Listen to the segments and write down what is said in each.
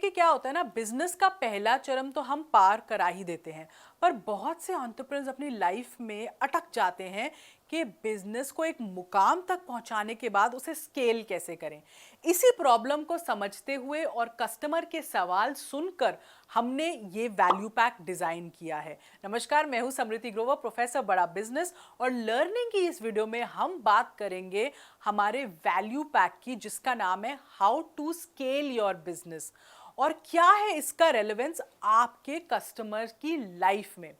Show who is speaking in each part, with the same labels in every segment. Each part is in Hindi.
Speaker 1: देखिए क्या होता है ना, बिजनेस का पहला चरण तो हम पार करा ही देते हैं, पर बहुत से एंटरप्रेन्योर्स अपनी लाइफ में अटक जाते हैं कि बिजनेस को एक मुकाम तक पहुंचाने के बाद उसे स्केल कैसे करें। इसी प्रॉब्लम को समझते हुए और कस्टमर के सवाल सुनकर हमने ये वैल्यू पैक डिजाइन किया है। नमस्कार, मैं हूं समृति ग्रोवर, प्रोफेसर बड़ा बिजनेस, और लर्निंग की इस वीडियो में हम बात करेंगे हमारे वैल्यू पैक की, जिसका नाम है how to scale your business. और क्या है इसका रेलेवेंस आपके कस्टमर की लाइफ में।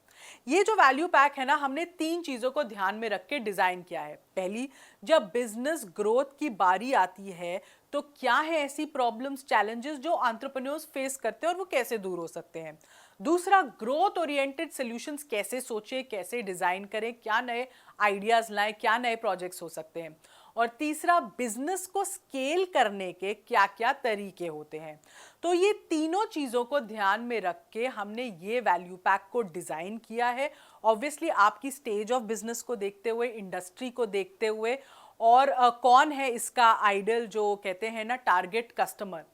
Speaker 1: ये जो वैल्यू पैक है ना, हमने 3 चीजों को ध्यान में रख के डिजाइन किया है। पहली, जब बिजनेस ग्रोथ की बारी आती है तो क्या है ऐसी प्रॉब्लम्स, चैलेंजेस जो एंटरप्रेन्योर्स फेस करते हैं और वो कैसे दूर हो सकते हैं। दूसरा, ग्रोथ ओरिएंटेड सॉल्यूशंस कैसे सोचें, कैसे डिजाइन करें, क्या नए आइडियाज लाएं, क्या नए प्रोजेक्ट्स हो सकते हैं। और तीसरा, बिजनेस को स्केल करने के क्या क्या तरीके होते हैं। तो ये तीनों चीजों को ध्यान में रख के हमने ये वैल्यू पैक को डिजाइन किया है। ऑब्वियसली आपकी स्टेज ऑफ बिजनेस को देखते हुए, इंडस्ट्री को देखते हुए, और कौन है इसका आइडल, जो कहते हैं ना टारगेट कस्टमर।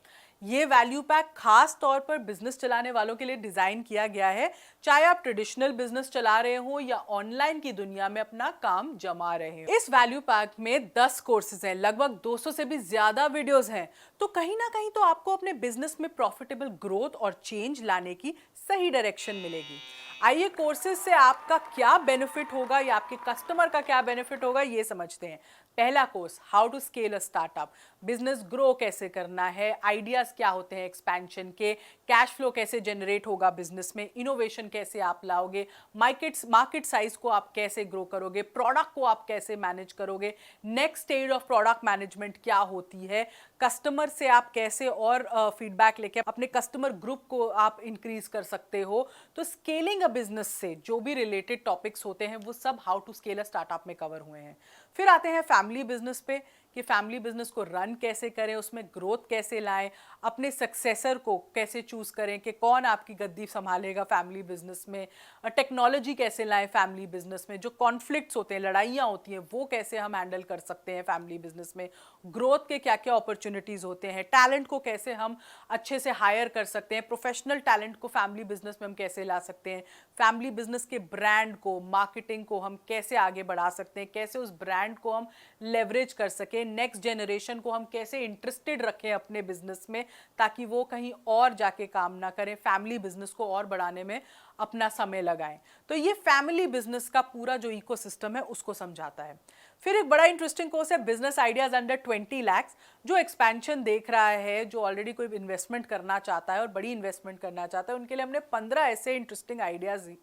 Speaker 1: ये वैल्यू पैक खास तौर पर बिजनेस चलाने वालों के लिए डिजाइन किया गया है, चाहे आप ट्रेडिशनल बिजनेस चला रहे हो या ऑनलाइन की दुनिया में अपना काम जमा रहे हो। इस वैल्यू पैक में 10 कोर्सेज हैं, लगभग 200 से भी ज्यादा वीडियोस हैं। तो कहीं ना कहीं तो आपको अपने बिजनेस में प्रॉफिटेबल ग्रोथ और चेंज लाने की सही डायरेक्शन मिलेगी। आइए कोर्सेज से आपका क्या बेनिफिट होगा या आपके कस्टमर का क्या बेनिफिट होगा ये समझते हैं। पहला course, how to scale a startup. Business grow कैसे करना है, आइडियाज क्या होते हैं एक्सपेंशन के, कैश फ्लो कैसे जनरेट होगा बिजनेस में, इनोवेशन कैसे आप लाओगे, मार्केट साइज को आप कैसे ग्रो करोगे, प्रोडक्ट को आप कैसे मैनेज करोगे, next stage of product management क्या होती है, कस्टमर से आप कैसे और फीडबैक लेके अपने कस्टमर ग्रुप को आप इंक्रीज कर सकते हो। तो स्केलिंग अ बिजनेस से जो भी रिलेटेड टॉपिक्स होते हैं वो सब how to scale a startup में कवर हुए हैं। फिर आते हैं फैमिली बिजनेस पे, कि फैमिली बिजनेस को रन कैसे करें, उसमें ग्रोथ कैसे लाएं, अपने सक्सेसर को कैसे चूज करें कि कौन आपकी गद्दी संभालेगा फैमिली बिजनेस में, टेक्नोलॉजी कैसे लाएं फैमिली बिजनेस में, जो कॉन्फ्लिक्ट्स होते हैं, लड़ाइयाँ होती हैं, वो कैसे हम हैंडल कर सकते हैं फैमिली बिजनेस में, ग्रोथ के क्या क्या अपॉर्चुनिटीज होते हैं, टैलेंट को कैसे हम अच्छे से हायर कर सकते हैं, प्रोफेशनल टैलेंट को फैमिली बिजनेस में हम कैसे ला सकते हैं, फैमिली बिजनेस के ब्रांड को, मार्केटिंग को हम कैसे आगे बढ़ा सकते हैं, कैसे उस ब्रांड को हम लेवरेज कर सकें, नेक्स्ट जनरेशन को हम कैसे इंटरेस्टेड रखें अपने बिजनेस में ताकि वो कहीं और जाके काम ना करें, फैमिली बिजनेस को और बढ़ाने में अपना समय लगाएं। तो ये फैमिली बिजनेस का पूरा जो इकोसिस्टम है उसको समझाता है। फिर एक बड़ा इंटरेस्टिंग कोर्स है बिजनेस आइडियाज अंडर 20 लाख्स। जो एक्सपेंशन देख रहा है, जो ऑलरेडी कोई इन्वेस्टमेंट करना चाहता है और बड़ी इन्वेस्टमेंट करना चाहता है, उनके लिए हमने 15 ऐसे इंटरेस्टिंग आइडियाज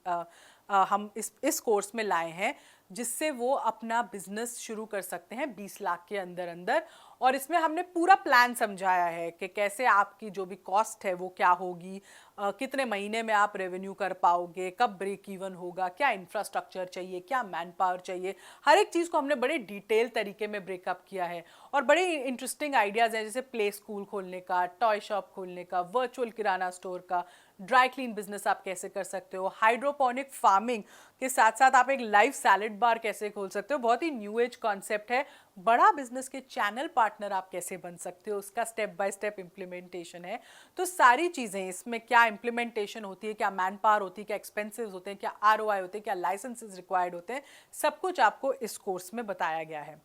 Speaker 1: हम इस कोर्स में लाए हैं, जिससे वो अपना बिजनेस शुरू कर सकते हैं 20 लाख के अंदर अंदर। और इसमें हमने पूरा प्लान समझाया है कि कैसे आपकी जो भी कॉस्ट है वो क्या होगी, कितने महीने में आप रेवेन्यू कर पाओगे, कब ब्रेक इवन होगा, क्या इंफ्रास्ट्रक्चर चाहिए, क्या मैन पावर चाहिए, हर एक चीज़ को हमने बड़े डिटेल तरीके में ब्रेकअप किया है। और बड़े इंटरेस्टिंग आइडियाज़ हैं, जैसे प्ले स्कूल खोलने का, टॉय शॉप खोलने का, वर्चुअल किराना स्टोर का, ड्राई क्लीन बिजनेस आप कैसे कर सकते हो, हाइड्रोपोनिक फार्मिंग के साथ साथ आप एक लाइव सैलेड बार कैसे खोल सकते हो, बहुत ही न्यू एज कॉन्सेप्ट है। बड़ा बिजनेस के चैनल पार्टनर आप कैसे बन सकते हो, उसका स्टेप बाय स्टेप इंप्लीमेंटेशन है। तो सारी चीज़ें इसमें, क्या इंप्लीमेंटेशन होती है, क्या मैन पावर होती है, क्या एक्सपेंसेस होते हैं, क्या आरओआई होते हैं, क्या लाइसेंसेस रिक्वायर्ड होते हैं, सब कुछ आपको इस कोर्स में बताया गया है।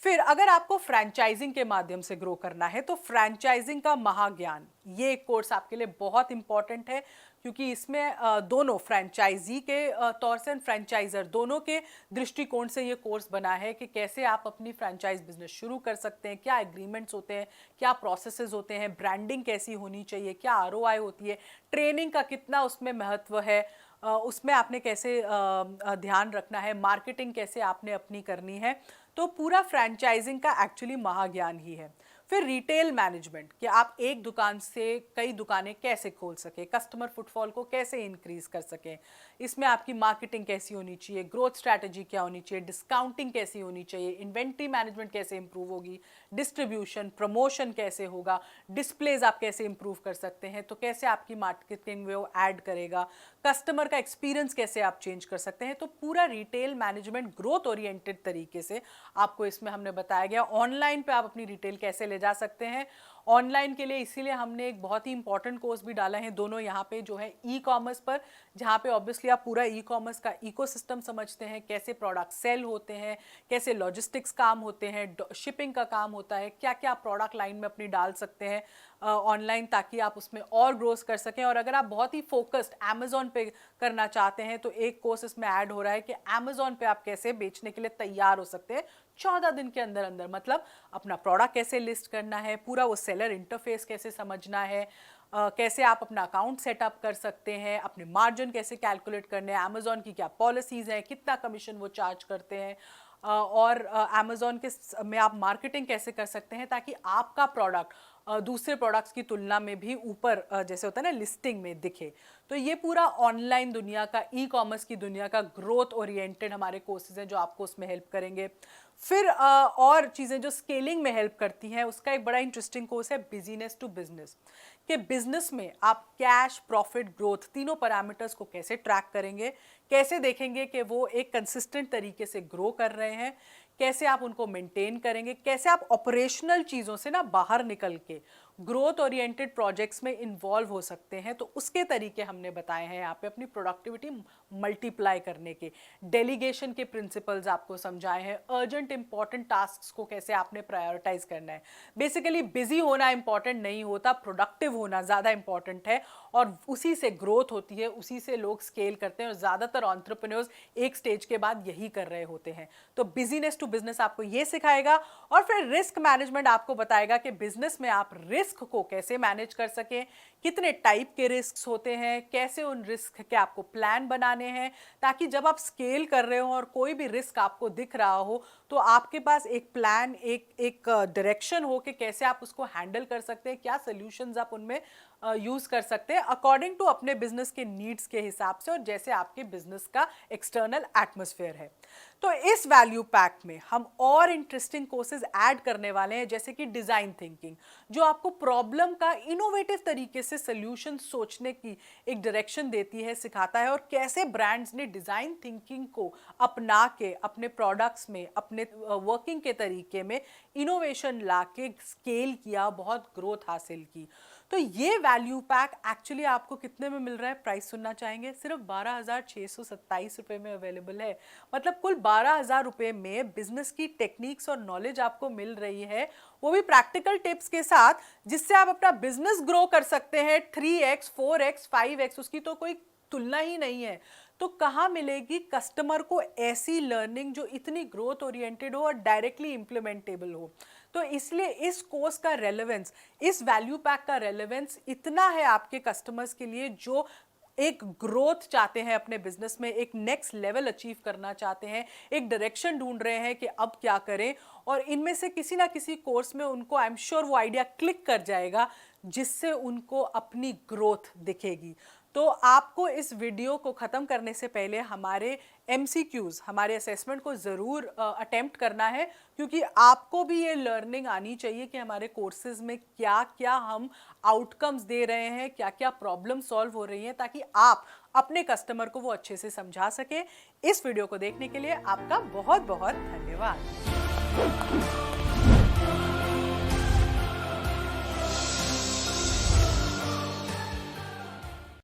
Speaker 1: फिर अगर आपको फ्रैंचाइजिंग के माध्यम से ग्रो करना है तो फ्रैंचाइजिंग का महाज्ञान, ये एक कोर्स आपके लिए बहुत इंपॉर्टेंट है, क्योंकि इसमें दोनों फ्रैंचाइजी के तौर से फ्रैंचाइजर दोनों के दृष्टिकोण से ये कोर्स बना है कि कैसे आप अपनी फ्रैंचाइज बिजनेस शुरू कर सकते हैं, क्या एग्रीमेंट्स होते हैं, क्या प्रोसेसेस होते हैं, ब्रांडिंग कैसी होनी चाहिए, क्या आरओआई होती है, ट्रेनिंग का कितना उसमें महत्व है, उसमें आपने कैसे ध्यान रखना है, मार्केटिंग कैसे आपने अपनी करनी है। तो पूरा फ्रैंचाइजिंग का एक्चुअली महाज्ञान ही है। फिर रिटेल मैनेजमेंट, कि आप एक दुकान से कई दुकानें कैसे खोल सके, कस्टमर फुटफॉल को कैसे इंक्रीज कर सकें, इसमें आपकी मार्केटिंग कैसी होनी चाहिए, ग्रोथ स्ट्रैटेजी क्या होनी चाहिए, डिस्काउंटिंग कैसी होनी चाहिए, इन्वेंट्री मैनेजमेंट कैसे इंप्रूव होगी, डिस्ट्रीब्यूशन प्रमोशन कैसे होगा, डिस्प्लेज आप कैसे इंप्रूव कर सकते हैं, तो कैसे आपकी मार्केटिंग वो ऐड करेगा, कस्टमर का एक्सपीरियंस कैसे आप चेंज कर सकते हैं। तो पूरा रिटेल मैनेजमेंट ग्रोथ ओरिएंटेड तरीके से आपको इसमें हमने बताया गया। ऑनलाइन पे आप अपनी रिटेल कैसे ले जा सकते हैं, ऑनलाइन के लिए इसीलिए हमने एक बहुत ही इंपॉर्टेंट कोर्स भी डाला है, दोनों यहाँ पे जो है ई कॉमर्स पर, जहाँ पे ऑब्वियसली आप पूरा ई कॉमर्स का इकोसिस्टम समझते हैं, कैसे प्रोडक्ट सेल होते हैं, कैसे लॉजिस्टिक्स काम होते हैं, शिपिंग का काम होता है, क्या क्या प्रोडक्ट लाइन में अपनी डाल सकते हैं ऑनलाइन, ताकि आप उसमें और ग्रोथ कर सकें। और अगर आप बहुत ही फोकस्ड अमेजोन पे करना चाहते हैं तो एक कोर्स इसमें ऐड हो रहा है कि अमेजोन पे आप कैसे बेचने के लिए तैयार हो सकते हैं 14 दिन के अंदर अंदर। मतलब अपना प्रोडक्ट कैसे लिस्ट करना है, पूरा वो सेलर इंटरफेस कैसे समझना है, कैसे आप अपना अकाउंट सेटअप कर सकते हैं, अपने मार्जिन कैसे कैलकुलेट करने हैं, अमेजोन की क्या पॉलिसीज़ हैं, कितना कमीशन वो चार्ज करते हैं, और अमेजोन के में आप मार्केटिंग कैसे कर सकते हैं ताकि आपका प्रोडक्ट दूसरे प्रोडक्ट्स की तुलना में भी ऊपर जैसे होता है ना लिस्टिंग में दिखे। तो ये पूरा ऑनलाइन दुनिया का, ई कॉमर्स की दुनिया का ग्रोथ ओरिएंटेड हमारे कोर्सेज हैं जो आपको उसमें हेल्प करेंगे। फिर और चीज़ें जो स्केलिंग में हेल्प करती हैं, उसका एक बड़ा इंटरेस्टिंग कोर्स है बिजनेस टू बिजनेस, कि बिजनेस में आप कैश, प्रॉफिट, ग्रोथ तीनों पैरामीटर्स को कैसे ट्रैक करेंगे, कैसे देखेंगे कि वो एक कंसिस्टेंट तरीके से ग्रो कर रहे हैं, कैसे आप उनको मेंटेन करेंगे, कैसे आप ऑपरेशनल चीज़ों से ना बाहर निकल के ग्रोथ ओरिएंटेड प्रोजेक्ट्स में इन्वॉल्व हो सकते हैं। तो उसके तरीके हमने बताए हैं यहाँ पे, अपनी प्रोडक्टिविटी मल्टीप्लाई करने के, डेलीगेशन के प्रिंसिपल्स आपको समझाए हैं, अर्जेंट इंपॉर्टेंट टास्क्स को कैसे आपने प्रायोरिटाइज करना है। बेसिकली बिजी होना इंपॉर्टेंट नहीं होता, प्रोडक्टिव होना ज़्यादा इंपॉर्टेंट है, और उसी से ग्रोथ होती है, उसी से लोग स्केल करते हैं, और ज़्यादातर एंटरप्रेन्योर्स एक स्टेज के बाद यही कर रहे होते हैं। तो बिजनेस टू बिजनेस आपको ये सिखाएगा, और फिर रिस्क मैनेजमेंट आपको बताएगा कि बिजनेस में आप रिस्क को कैसे मैनेज कर सकें, कितने टाइप के रिस्क होते हैं, कैसे उन रिस्क के आपको प्लान बनाने हैं, ताकि जब आप स्केल कर रहे हो और कोई भी रिस्क आपको दिख रहा हो तो आपके पास एक प्लान, एक डायरेक्शन हो कि कैसे आप उसको हैंडल कर सकते हैं, क्या सॉल्यूशंस आप उनमें यूज कर सकते हैं अकॉर्डिंग टू अपने बिजनेस के नीड्स के हिसाब से, और जैसे आपके बिजनेस का एक्सटर्नल एटमॉस्फेयर है। तो इस वैल्यू पैक में हम और इंटरेस्टिंग कोर्सेज ऐड करने वाले हैं, जैसे कि डिजाइन थिंकिंग, जो आपको प्रॉब्लम का इनोवेटिव तरीके से सोल्यूशन सोचने की एक डायरेक्शन देती है, सिखाता है, और कैसे ब्रांड्स ने डिजाइन थिंकिंग को अपना के अपने प्रोडक्ट्स में, अपने वर्किंग के तरीके में इनोवेशन ला के स्केल किया, बहुत ग्रोथ हासिल की। तो ये वैल्यू पैक एक्चुअली आपको कितने में मिल रहा है, प्राइस सुनना चाहेंगे? सिर्फ 12,627 रुपये में अवेलेबल है। मतलब कुल 12,000 रुपये में बिजनेस की टेक्निक्स और नॉलेज आपको मिल रही है, वो भी प्रैक्टिकल टिप्स के साथ, जिससे आप अपना बिजनेस ग्रो कर सकते हैं 3x, 4x, 5x, उसकी तो कोई तुलना ही नहीं है। तो कहाँ मिलेगी कस्टमर को ऐसी लर्निंग जो इतनी ग्रोथ ओरिएंटेड हो और डायरेक्टली इम्प्लीमेंटेबल हो? तो इसलिए इस कोर्स का रेलेवेंस, इस वैल्यू पैक का रेलेवेंस इतना है आपके कस्टमर्स के लिए जो एक ग्रोथ चाहते हैं अपने बिजनेस में, एक नेक्स्ट लेवल अचीव करना चाहते हैं, एक डायरेक्शन ढूंढ रहे हैं कि अब क्या करें, और इनमें से किसी ना किसी कोर्स में उनको आई एम श्योर वो आइडिया क्लिक कर जाएगा, जिससे उनको अपनी ग्रोथ दिखेगी। तो आपको इस वीडियो को ख़त्म करने से पहले हमारे MCQs, हमारे असेसमेंट को ज़रूर अटेम्प्ट करना है, क्योंकि आपको भी ये लर्निंग आनी चाहिए कि हमारे कोर्सेज में क्या क्या हम आउटकम्स दे रहे हैं, क्या क्या प्रॉब्लम सॉल्व हो रही हैं, ताकि आप अपने कस्टमर को वो अच्छे से समझा सकें। इस वीडियो को देखने के लिए आपका बहुत बहुत धन्यवाद।